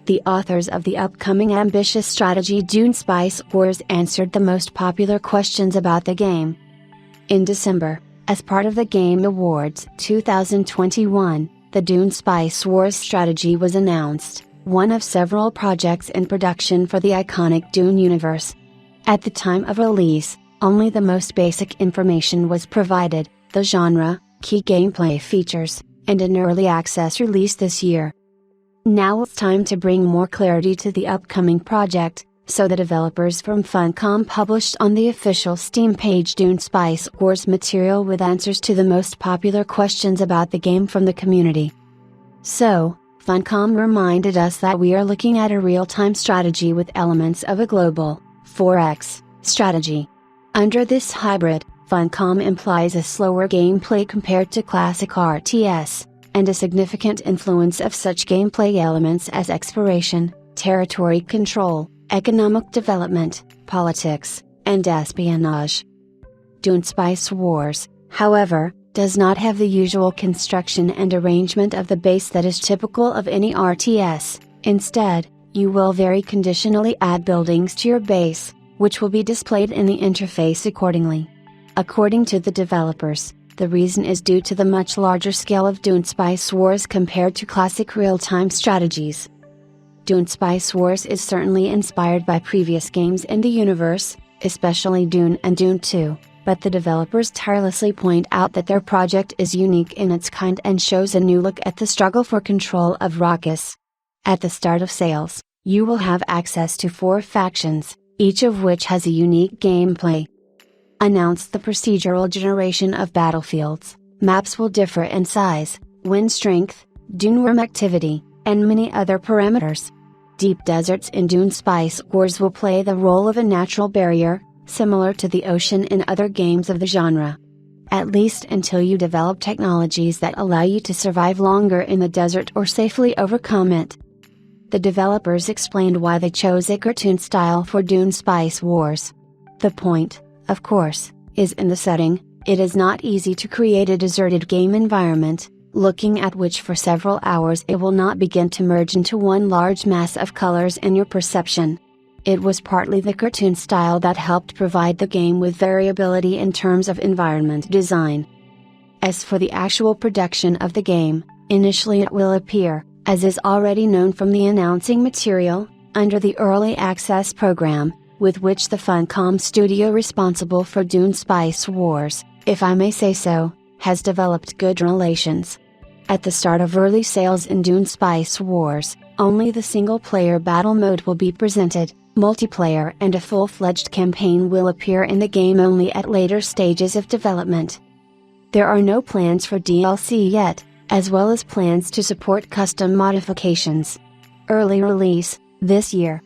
The authors of the upcoming ambitious strategy Dune Spice Wars answered the most popular questions about the game. In December, as part of the Game Awards 2021, the Dune Spice Wars strategy was announced, one of several projects in production for the iconic Dune universe. At the time of release, only the most basic information was provided: the genre, key gameplay features, and an early access release this year. Now it's time to bring more clarity to the upcoming project, so the developers from Funcom published on the official Steam page Dune Spice Wars material with answers to the most popular questions about the game from the community. So, Funcom reminded us that we are looking at a real-time strategy with elements of a global 4X strategy. Under this hybrid, Funcom implies a slower gameplay compared to classic RTS, and a significant influence of such gameplay elements as exploration, territory control, economic development, politics, and espionage. Dune Spice Wars, however, does not have the usual construction and arrangement of the base that is typical of any RTS. Instead, you will very conditionally add buildings to your base, which will be displayed in the interface accordingly. According to the developers, the reason is due to the much larger scale of Dune Spice Wars compared to classic real-time strategies. Dune Spice Wars is certainly inspired by previous games in the universe, especially Dune and Dune 2, but the developers tirelessly point out that their project is unique in its kind and shows a new look at the struggle for control of Arrakis. At the start of sales, you will have access to 4 factions, each of which has a unique gameplay. Announced the procedural generation of battlefields, maps will differ in size, wind strength, dune worm activity, and many other parameters. Deep deserts in Dune Spice Wars will play the role of a natural barrier, similar to the ocean in other games of the genre. At least until you develop technologies that allow you to survive longer in the desert or safely overcome it. The developers explained why they chose a cartoon style for Dune Spice Wars. The point, of course, is in the setting. It is not easy to create a deserted game environment, looking at which for several hours it will not begin to merge into one large mass of colors in your perception. It was partly the cartoon style that helped provide the game with variability in terms of environment design. As for the actual production of the game, initially it will appear, as is already known from the announcing material, under the Early Access program, with which the Funcom studio responsible for Dune Spice Wars, if I may say so, has developed good relations. At the start of early sales in Dune Spice Wars, only the single-player battle mode will be presented. Multiplayer and a full-fledged campaign will appear in the game only at later stages of development. There are no plans for DLC yet, as well as plans to support custom modifications. Early release, this year.